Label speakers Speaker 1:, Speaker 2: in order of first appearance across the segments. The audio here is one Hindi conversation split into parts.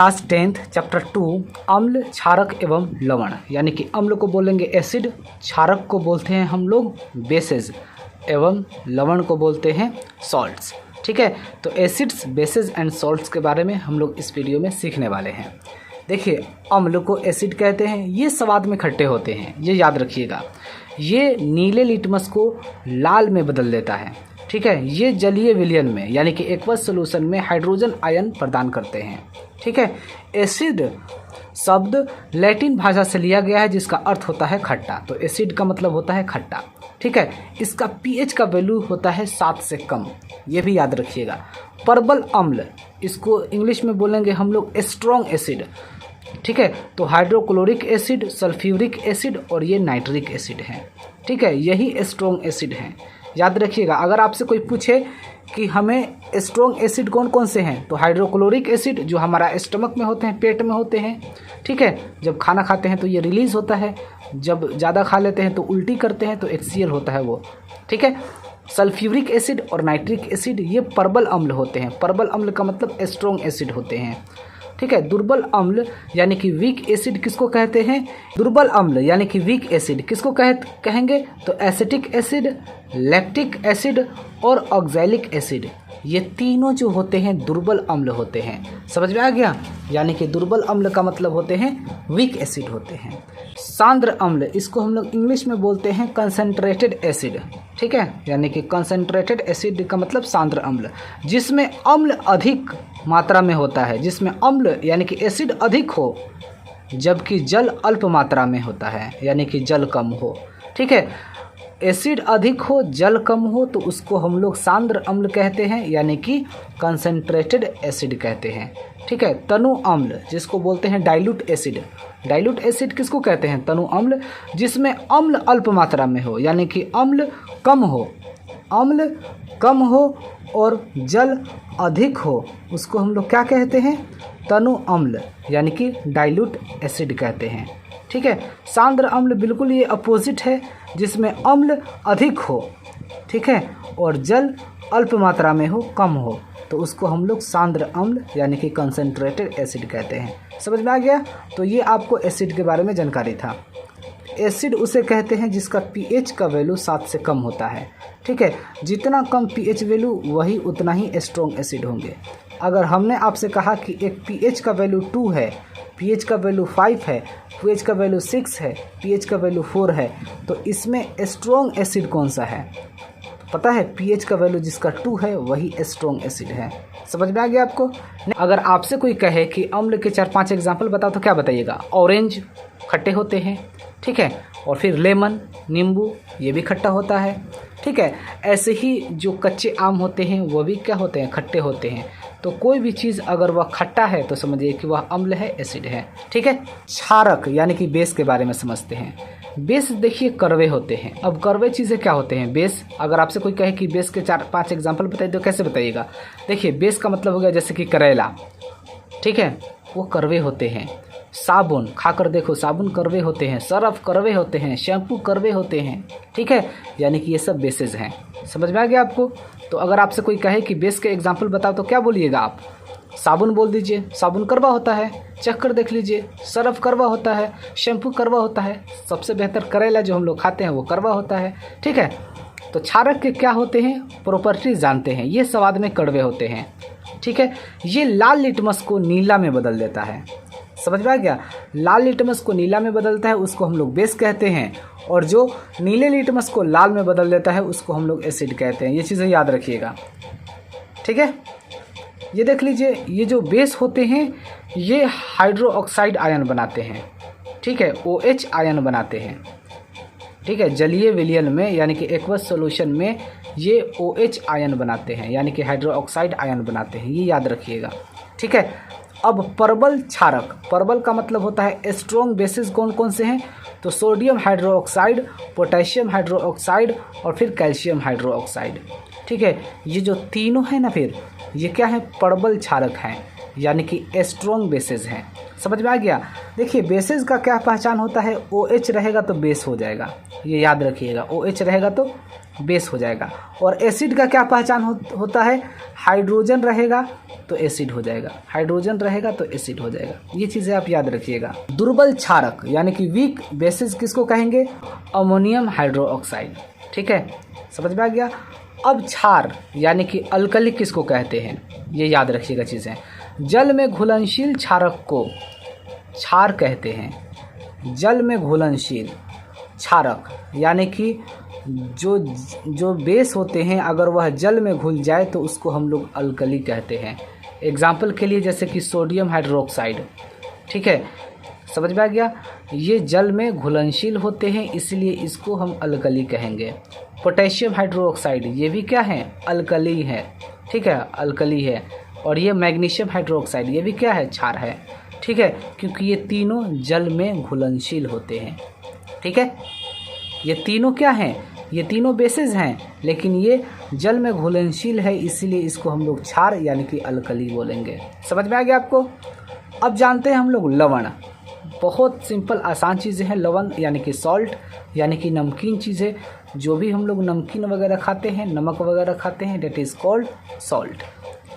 Speaker 1: क्लास 10th चैप्टर 2 अम्ल, क्षारक एवं लवण, यानी कि अम्ल को बोलेंगे एसिड, क्षारक को बोलते हैं हम लोग बेसेस एवं लवण को बोलते हैं सॉल्ट्स। ठीक है, तो एसिड्स, बेसेस एंड सॉल्ट्स के बारे में हम लोग इस वीडियो में सीखने वाले हैं। देखिए, अम्ल को एसिड कहते हैं, ये स्वाद में खट्टे होते हैं, ये याद रखिएगा। ये नीले लिटमस को लाल में बदल देता है। ठीक है, ये जलीय विलयन में यानी कि एक्वस सॉल्यूशन में हाइड्रोजन आयन प्रदान करते हैं। ठीक है, एसिड शब्द लैटिन भाषा से लिया गया है जिसका अर्थ होता है खट्टा, तो एसिड का मतलब होता है खट्टा। ठीक है, इसका पीएच का वैल्यू होता है 7 से कम, ये भी याद रखिएगा। प्रबल अम्ल, इसको इंग्लिश में बोलेंगे हम लोग स्ट्रॉन्ग एसिड। ठीक है, तो हाइड्रोक्लोरिक एसिड, सल्फ्यूरिक एसिड और ये नाइट्रिक एसिड है। ठीक है, यही स्ट्रॉन्ग एसिड हैं, याद रखिएगा। अगर आपसे कोई पूछे कि हमें स्ट्रॉन्ग एसिड कौन कौन से हैं, तो हाइड्रोक्लोरिक एसिड जो हमारा स्टमक में होते हैं, पेट में होते हैं। ठीक है, जब खाना खाते हैं तो ये रिलीज़ होता है, जब ज़्यादा खा लेते हैं तो उल्टी करते हैं तो HCl होता है वो। ठीक है, सल्फ्यूरिक एसिड और नाइट्रिक एसिड ये प्रबल अम्ल होते हैं। प्रबल अम्ल का मतलब स्ट्रॉन्ग एसिड होते हैं। ठीक है, दुर्बल अम्ल यानी कि वीक एसिड किसको कहते हैं? दुर्बल अम्ल यानी कि वीक एसिड किसको कहेंगे? तो एसिटिक एसिड, लैक्टिक एसिड और ऑक्सैलिक एसिड, ये तीनों जो होते हैं दुर्बल अम्ल होते हैं। समझ में आ गया? यानी कि दुर्बल अम्ल का मतलब होते हैं वीक एसिड होते हैं। सांद्र अम्ल, इसको हम लोग इंग्लिश में बोलते हैं कंसंट्रेटेड एसिड। ठीक है, यानी कि कंसंट्रेटेड एसिड का मतलब सांद्र अम्ल, जिसमें अम्ल अधिक मात्रा में होता है, जिसमें अम्ल यानी कि एसिड अधिक हो जबकि जल अल्प मात्रा में होता है, यानी कि जल कम हो। ठीक है, एसिड अधिक हो जल कम हो तो उसको हम लोग सांद्र अम्ल कहते हैं, यानी कि कंसंट्रेटेड एसिड कहते हैं। ठीक है, तनु अम्ल जिसको बोलते हैं डाइल्यूट एसिड। डाइल्यूट एसिड किसको कहते हैं? तनु अम्ल, जिसमें अम्ल अल्प मात्रा में हो, यानी कि अम्ल कम हो, अम्ल कम हो और जल अधिक हो, उसको हम लोग क्या कहते हैं? तनु अम्ल, यानी कि डाइल्यूट एसिड कहते हैं। ठीक है, सांद्र अम्ल बिल्कुल ये अपोजिट है, जिसमें अम्ल अधिक हो, ठीक है, और जल अल्प मात्रा में हो, कम हो, तो उसको हम लोग सांद्र अम्ल यानी कि कंसंट्रेटेड एसिड कहते हैं। समझ में आ गया? तो ये आपको एसिड के बारे में जानकारी था। एसिड उसे कहते हैं जिसका पीएच का वैल्यू 7 से कम होता है। ठीक है, जितना कम पीएच वैल्यू वही उतना ही स्ट्रॉन्ग एसिड होंगे। अगर हमने आपसे कहा कि एक पीएच का वैल्यू 2 है, पीएच का वैल्यू 5 है, पीएच का वैल्यू 6 है, पीएच का वैल्यू 4 है, तो इसमें स्ट्रॉन्ग एसिड कौन सा है? पता है, पीएच का वैल्यू जिसका 2 है वही स्ट्रॉन्ग एसिड है। समझ में आ गया आपको? अगर आपसे कोई कहे कि अम्ल के 4-5 एग्जाम्पल बताओ तो क्या बताइएगा? ऑरेंज खट्टे होते हैं, ठीक है, और फिर लेमन, नींबू, ये भी खट्टा होता है। ठीक है, ऐसे ही जो कच्चे आम होते हैं वो भी क्या होते हैं? खट्टे होते हैं। तो कोई भी चीज़ अगर वह खट्टा है तो समझिए कि वह अम्ल है, एसिड है। ठीक है, क्षारक यानी कि बेस के बारे में समझते हैं। बेस देखिए कड़वे होते हैं। अब कड़वे चीज़ें क्या होते हैं? बेस, अगर आपसे कोई कहे कि बेस के 4-5 एग्जाम्पल बताइए तो कैसे बताइएगा? देखिए, बेस का मतलब हो गया जैसे कि करेला, ठीक है, वो कड़वे होते हैं। साबुन खाकर देखो, साबुन कड़वे होते हैं, सर्फ कड़वे होते हैं, शैम्पू कड़वे होते हैं। ठीक है, यानी कि ये सब बेसेस हैं। समझ में आ गया आपको? तो अगर आपसे कोई कहे कि बेस के एग्जाम्पल बताओ तो क्या बोलिएगा आप? साबुन बोल दीजिए, साबुन कड़वा होता है, चख कर देख लीजिए, सर्फ कड़वा होता है, शैम्पू कड़वा होता है, सबसे बेहतर करेला जो हम लोग खाते हैं वो कड़वा होता है। ठीक है, तो क्षारक के क्या होते हैं? प्रॉपर्टीज जानते हैं। ये स्वाद में कड़वे होते हैं। ठीक है, ये लाल लिटमस को नीला में बदल देता है। समझ में आ गया? लाल लिटमस को नीला में बदलता है, उसको हम लोग बेस कहते हैं, और जो नीले लिटमस को लाल में बदल देता है उसको हम लोग एसिड कहते हैं। ये चीज़ें याद रखिएगा। ठीक है, ये देख लीजिए, ये जो बेस होते हैं ये हाइड्रो ऑक्साइड आयन बनाते हैं। ठीक है, OH आयन बनाते हैं। ठीक है, जलीय विलयन में यानी कि एक्वस सॉल्यूशन में ये OH आयन बनाते हैं, यानी कि हाइड्रो ऑक्साइड आयन बनाते हैं, ये याद रखिएगा। ठीक है, अब प्रबल क्षारक, प्रबल का मतलब होता है स्ट्रॉन्ग बेसिस कौन कौन से हैं? तो सोडियम हाइड्रोक्साइड, पोटेशियम हाइड्रोक्साइड और फिर कैल्शियम हाइड्रोक्साइड। ठीक है, ये जो तीनों हैं ना, फिर ये क्या है? प्रबल क्षारक हैं। यानी कि स्ट्रॉन्ग बेसेस हैं। समझ में आ गया। देखिए बेसेस का क्या पहचान होता है, OH रहेगा तो बेस हो जाएगा, ये याद रखिएगा, OH रहेगा तो बेस हो जाएगा। और एसिड का क्या पहचान होता है, हाइड्रोजन रहेगा तो एसिड हो जाएगा, हाइड्रोजन रहेगा तो एसिड हो जाएगा। ये चीज़ें आप याद रखिएगा। दुर्बल क्षारक यानी कि वीक बेसिस किसको कहेंगे, अमोनियम हाइड्रोक्साइड। ठीक है, समझ में आ गया। अब क्षार यानी कि अल्कली किसको कहते हैं, ये याद रखिएगा चीज़ें। जल में घुलनशील क्षारक को क्षार कहते हैं। जल में घुलनशील क्षारक यानी कि जो बेस होते हैं अगर वह जल में घुल जाए तो उसको हम लोग अल्कली कहते हैं। एग्जाम्पल के लिए जैसे कि सोडियम हाइड्रोक्साइड। ठीक है, समझ में आ गया। ये जल में घुलनशील होते हैं इसलिए इसको हम अल्कली कहेंगे। पोटेशियम हाइड्रोक्साइड ये भी क्या है, अल्कली है। ठीक है, अल्कली है। और ये मैग्नीशियम हाइड्रोक्साइड ये भी क्या है, क्षार है। ठीक है, क्योंकि ये तीनों जल में घुलनशील होते हैं। ठीक है, ये तीनों क्या हैं, ये तीनों बेसेस हैं लेकिन ये जल में घुलनशील है इसीलिए इसको हम लोग क्षार यानी कि अल्कली बोलेंगे। समझ में आ गया आपको। अब जानते हैं हम लोग लवण। बहुत सिंपल आसान चीज़ें हैं। लवण यानी कि सॉल्ट यानी कि नमकीन चीज़ें, जो भी हम लोग नमकीन वगैरह खाते हैं, नमक वगैरह खाते हैं, डेट इज़ कॉल्ड सॉल्ट।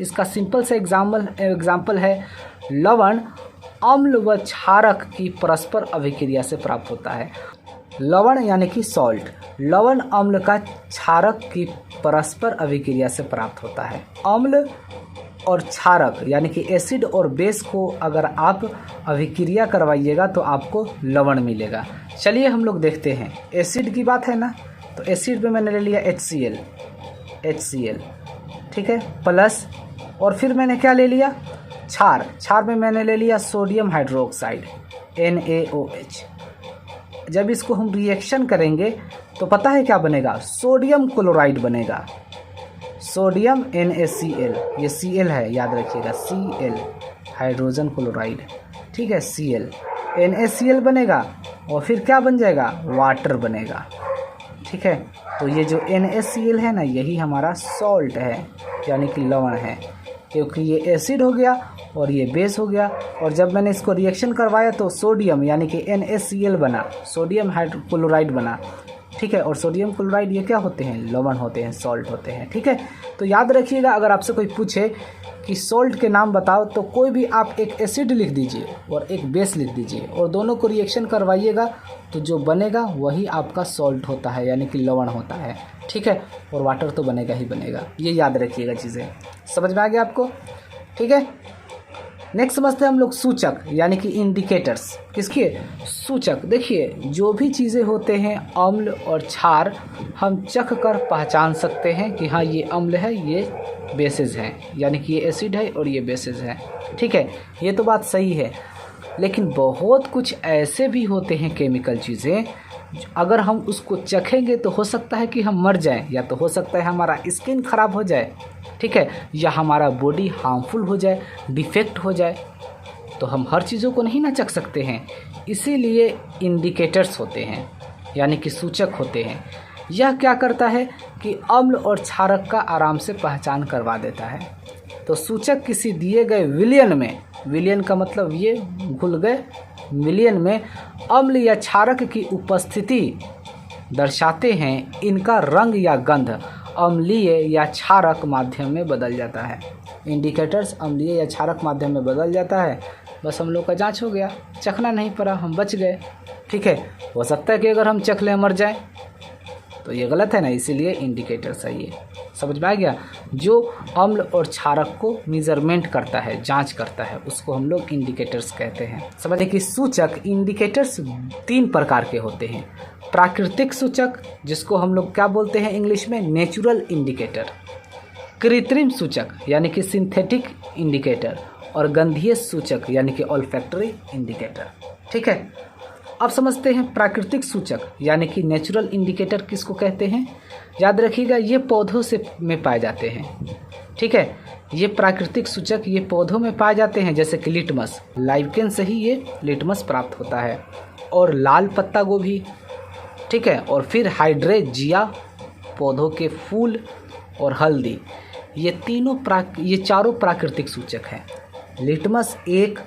Speaker 1: इसका सिंपल सा एग्जाम्पल है लवण अम्ल व क्षारक की परस्पर अभिक्रिया से प्राप्त होता है। लवण यानी कि सॉल्ट, लवण अम्ल का क्षारक की परस्पर अभिक्रिया से प्राप्त होता है। अम्ल और क्षारक यानी कि एसिड और बेस को अगर आप अभिक्रिया करवाइएगा तो आपको लवण मिलेगा। चलिए हम लोग देखते हैं। एसिड की बात है ना, तो एसिड में मैंने ले लिया HCl, ठीक है, प्लस, और फिर मैंने क्या ले लिया, क्षार में मैंने ले लिया सोडियम हाइड्रोक्साइड NaOH। जब इसको हम रिएक्शन करेंगे तो पता है क्या बनेगा, सोडियम क्लोराइड बनेगा। सोडियम NaCl, ये Cl है, याद रखिएगा, Cl हाइड्रोजन क्लोराइड। ठीक है, Cl NaCl बनेगा और फिर क्या बन जाएगा, वाटर बनेगा। ठीक है, तो ये जो NaCl है ना, यही हमारा सॉल्ट है यानी कि लवण है, क्योंकि ये एसिड हो गया और ये बेस हो गया। और जब मैंने इसको रिएक्शन करवाया तो सोडियम यानी कि NaCl बना, सोडियम क्लोराइड बना। ठीक है, और सोडियम क्लोराइड ये क्या होते हैं, लवण होते हैं, सॉल्ट होते हैं। ठीक है, तो याद रखिएगा अगर आपसे कोई पूछे कि सॉल्ट के नाम बताओ तो कोई भी आप एक एसिड लिख दीजिए और एक बेस लिख दीजिए और दोनों को रिएक्शन करवाइएगा तो जो बनेगा वही आपका सॉल्ट होता है यानी कि लवण होता है। ठीक है, और वाटर तो बनेगा ही बनेगा, ये याद रखिएगा चीज़ें। समझ में आ गया आपको। ठीक है, नेक्स्ट समझते हैं हम लोग सूचक यानी कि इंडिकेटर्स। किसके, सूचक। देखिए जो भी चीज़ें होते हैं अम्ल और क्षार, हम चख कर पहचान सकते हैं कि हाँ ये अम्ल है, ये बेसिस हैं, यानी कि ये एसिड है और ये बेसिस है। ठीक है, ये तो बात सही है, लेकिन बहुत कुछ ऐसे भी होते हैं केमिकल चीज़ें, अगर हम उसको चखेंगे तो हो सकता है कि हम मर जाएं, या तो हो सकता है हमारा स्किन ख़राब हो जाए। ठीक है, या हमारा बॉडी हार्मफुल हो जाए, डिफेक्ट हो जाए, तो हम हर चीज़ों को नहीं ना चख सकते हैं। इसीलिए इंडिकेटर्स होते हैं यानी कि सूचक होते हैं। यह क्या करता है कि अम्ल और क्षारक का आराम से पहचान करवा देता है। तो सूचक किसी दिए गए विलयन में, विलयन का मतलब ये घुल गए, विलयन में अम्ल या क्षारक की उपस्थिति दर्शाते हैं। इनका रंग या गंध अम्लीय या क्षारक माध्यम में बदल जाता है। इंडिकेटर्स अम्लीय या क्षारक माध्यम में बदल जाता है। बस हम लोग का जांच हो गया, चखना नहीं पड़ा, हम बच गए। ठीक है, हो सकता है कि अगर हम चख लें मर जाए, तो ये गलत है ना, इसीलिए इंडिकेटर सही है। समझ में आ गया। जो अम्ल और क्षारक को मेजरमेंट करता है, जांच करता है, उसको हम लोग इंडिकेटर्स कहते हैं। समझिए कि सूचक इंडिकेटर्स 3 प्रकार के होते हैं। प्राकृतिक सूचक, जिसको हम लोग क्या बोलते हैं इंग्लिश में, नेचुरल इंडिकेटर। कृत्रिम सूचक यानी कि सिंथेटिक इंडिकेटर, और गंधीय सूचक यानी कि ऑल्फैक्टरी इंडिकेटर। ठीक है, अब समझते हैं प्राकृतिक सूचक यानी कि नेचुरल इंडिकेटर किसको कहते हैं। याद रखिएगा ये पौधों से में पाए जाते हैं। ठीक है, ये प्राकृतिक सूचक ये पौधों में पाए जाते हैं, जैसे कि लिटमस, लाइकेन से ही ये लिटमस प्राप्त होता है, और लाल पत्ता गोभी। ठीक है, और फिर हाइड्रेजिया, पौधों के फूल, और हल्दी। ये चारों प्राकृतिक सूचक हैं। लिटमस 1,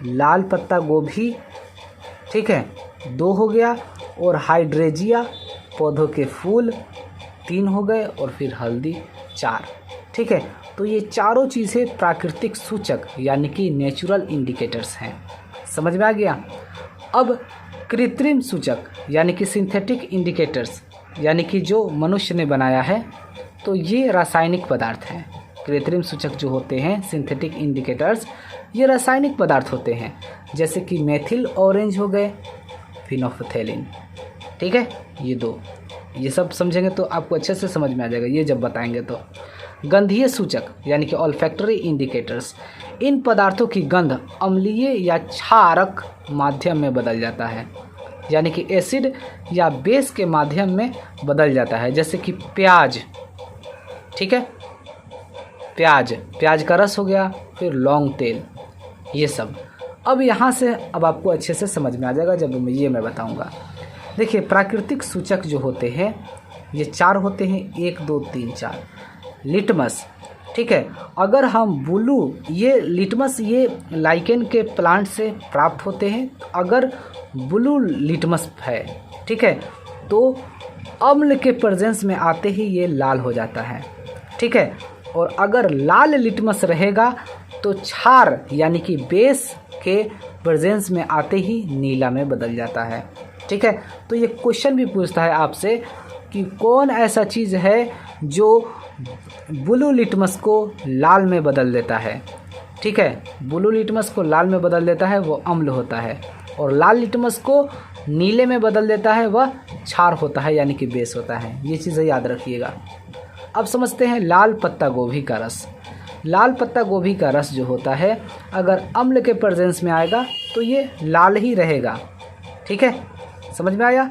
Speaker 1: लाल पत्ता गोभी, ठीक है, 2 हो गया, और हाइड्रेजिया पौधों के फूल 3 हो गए, और फिर हल्दी 4, ठीक है। तो ये चारों चीज़ें प्राकृतिक सूचक यानी कि नेचुरल इंडिकेटर्स हैं। समझ में आ गया। अब कृत्रिम सूचक यानी कि सिंथेटिक इंडिकेटर्स यानी कि जो मनुष्य ने बनाया है, तो ये रासायनिक पदार्थ हैं। कृत्रिम सूचक जो होते हैं सिंथेटिक इंडिकेटर्स, ये रासायनिक पदार्थ होते हैं, जैसे कि मेथिल ऑरेंज हो गए, फिनोल्फथेलिन, ठीक है। ये 2, ये सब समझेंगे तो आपको अच्छे से समझ में आ जाएगा ये जब बताएंगे तो। गंधीय सूचक यानी कि ऑल्फैक्टरी इंडिकेटर्स, इन पदार्थों की गंध अम्लीय या क्षारक माध्यम में बदल जाता है, यानी कि एसिड या बेस के माध्यम में बदल जाता है, जैसे कि प्याज, ठीक है, प्याज का रस हो गया, फिर लौंग तेल, ये सब। अब यहाँ से अब आपको अच्छे से समझ में आ जाएगा जब मैं बताऊँगा। देखिए, प्राकृतिक सूचक जो होते हैं ये 4 होते हैं, 1 2 3 4। लिटमस, ठीक है, अगर हम ब्लू, ये लिटमस ये लाइकेन के प्लांट से प्राप्त होते हैं। अगर ब्लू लिटमस है, ठीक है, तो अम्ल के प्रेजेंस में आते ही ये लाल हो जाता है, ठीक है। और अगर लाल लिटमस रहेगा तो क्षार यानी कि बेस के प्रेजेंस में आते ही नीला में बदल जाता है, ठीक है। तो ये क्वेश्चन भी पूछता है आपसे कि कौन ऐसा चीज़ है जो ब्लू लिटमस को लाल में बदल देता है, ठीक है। ब्लू लिटमस को लाल में बदल देता है वो अम्ल होता है, और लाल लिटमस को नीले में बदल देता है वह क्षार होता है यानी कि बेस होता है। ये चीज़ें याद रखिएगा। अब समझते हैं लाल पत्ता गोभी का रस। लाल पत्ता गोभी का रस जो होता है अगर अम्ल के प्रेजेंस में आएगा तो ये लाल ही रहेगा, ठीक है, समझ में आया।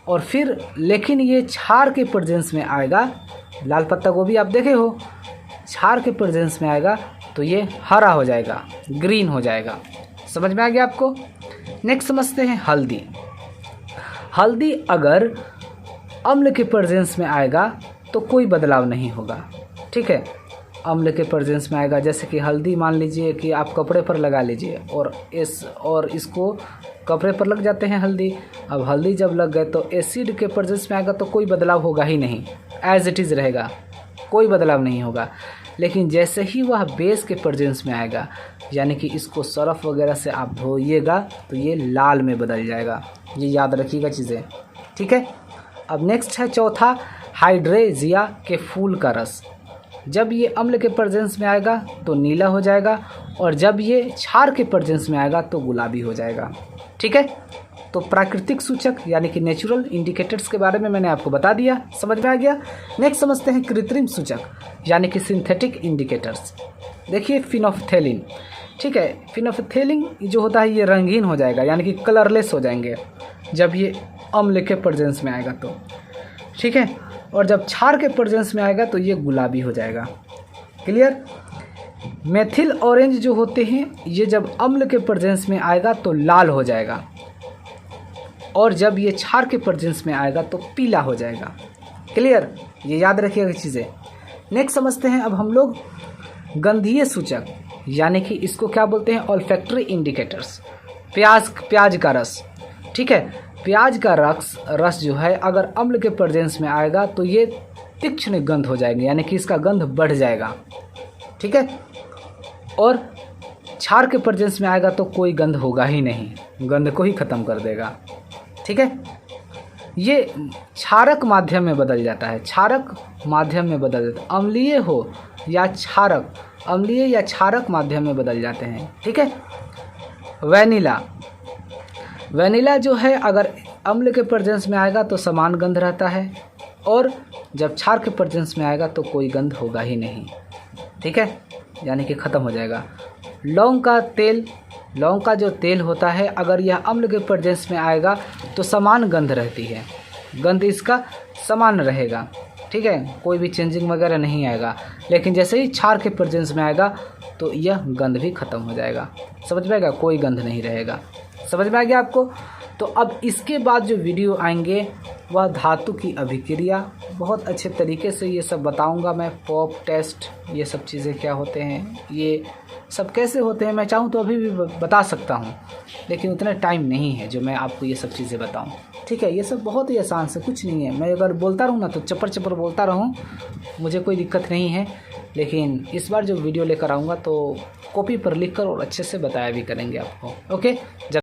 Speaker 1: और फिर लेकिन ये क्षार के प्रेजेंस में आएगा, लाल पत्ता गोभी आप देखे हो, क्षार के प्रेजेंस में आएगा तो ये हरा हो जाएगा, ग्रीन हो जाएगा। समझ में आ गया आपको। नेक्स्ट समझते हैं हल्दी। हल्दी अगर अम्ल के प्रेजेंस में आएगा तो कोई बदलाव नहीं होगा, ठीक है। अम्ल के प्रेजेंस में आएगा, जैसे कि हल्दी मान लीजिए कि आप कपड़े पर लगा लीजिए और इसको कपड़े पर लग जाते हैं हल्दी। अब हल्दी जब लग गए तो एसिड के प्रेजेंस में आएगा तो कोई बदलाव होगा ही नहीं, एज इट इज़ रहेगा, कोई बदलाव नहीं होगा। लेकिन जैसे ही वह बेस के प्रेजेंस में आएगा, यानी कि इसको सरफ वगैरह से आप धोइएगा तो ये लाल में बदल जाएगा। ये याद रखिएगा चीज़ें, ठीक है। अब नेक्स्ट है चौथा, हाइड्रेजिया के फूल का रस। जब ये अम्ल के प्रेजेंस में आएगा तो नीला हो जाएगा, और जब ये क्षार के प्रेजेंस में आएगा तो गुलाबी हो जाएगा, ठीक है। तो प्राकृतिक सूचक यानी कि नेचुरल इंडिकेटर्स के बारे में मैंने आपको बता दिया, समझ में आ गया। नेक्स्ट समझते हैं कृत्रिम सूचक यानी कि सिंथेटिक इंडिकेटर्स। देखिए फिनोल्फथेलिन, ठीक है, फिनोल्फथेलिन जो होता है ये रंगीन हो जाएगा यानी कि कलरलेस हो जाएंगे जब ये अम्ल के प्रेजेंस में आएगा तो, ठीक है। और जब क्षार के प्रेजेंस में आएगा तो ये गुलाबी हो जाएगा। क्लियर। मेथिल ऑरेंज जो होते हैं ये जब अम्ल के प्रेजेंस में आएगा तो लाल हो जाएगा, और जब ये क्षार के प्रेजेंस में आएगा तो पीला हो जाएगा। क्लियर, ये याद रखिएगा चीज़ें। नेक्स्ट समझते हैं अब हम लोग गंधीय सूचक यानी कि इसको क्या बोलते हैं, ऑल्फैक्टरी इंडिकेटर्स। प्याज का रस, ठीक है, प्याज का रस जो है अगर अम्ल के प्रेजेंस में आएगा तो ये तीक्ष्ण गंध हो जाएगी यानी कि इसका गंध बढ़ जाएगा, ठीक है। और क्षार के प्रेजेंस में आएगा तो कोई गंध होगा ही नहीं, गंध को ही ख़त्म कर देगा, ठीक है। ये क्षारक माध्यम में बदल जाता है, क्षारक माध्यम में बदल जाता है, अम्लीय हो या क्षारक, अम्लीय या क्षारक माध्यम में बदल जाते हैं, ठीक है। वैनिला जो है अगर अम्ल के प्रेजेंस में आएगा तो समान गंध रहता है, और जब क्षार के प्रेजेंस में आएगा तो कोई गंध होगा ही नहीं, ठीक है, यानी कि ख़त्म हो जाएगा। लौंग का जो तेल होता है अगर यह अम्ल के प्रेजेंस में आएगा तो समान गंध रहती है, गंध इसका समान रहेगा, ठीक है, कोई भी चेंजिंग वगैरह नहीं आएगा। लेकिन जैसे ही क्षार के प्रेजेंस में आएगा तो यह गंध भी ख़त्म हो जाएगा, समझ में आएगा, कोई गंध नहीं रहेगा। समझ में आ गया आपको। तो अब इसके बाद जो वीडियो आएंगे वह धातु की अभिक्रिया, बहुत अच्छे तरीके से ये सब बताऊंगा मैं, पॉप टेस्ट, ये सब चीज़ें क्या होते हैं, ये सब कैसे होते हैं मैं चाहूँ तो अभी भी बता सकता हूँ, लेकिन उतना टाइम नहीं है जो मैं आपको ये सब चीज़ें बताऊँ। ठीक है, ये सब बहुत ही आसान से कुछ नहीं है। मैं अगर बोलता रहूँ ना तो चप्पर चप्पर बोलता रहूँ, मुझे कोई दिक्कत नहीं है। लेकिन इस बार जो वीडियो लेकर आऊँगा तो कॉपी पर लिख कर और अच्छे से बताया भी करेंगे आपको। ओके।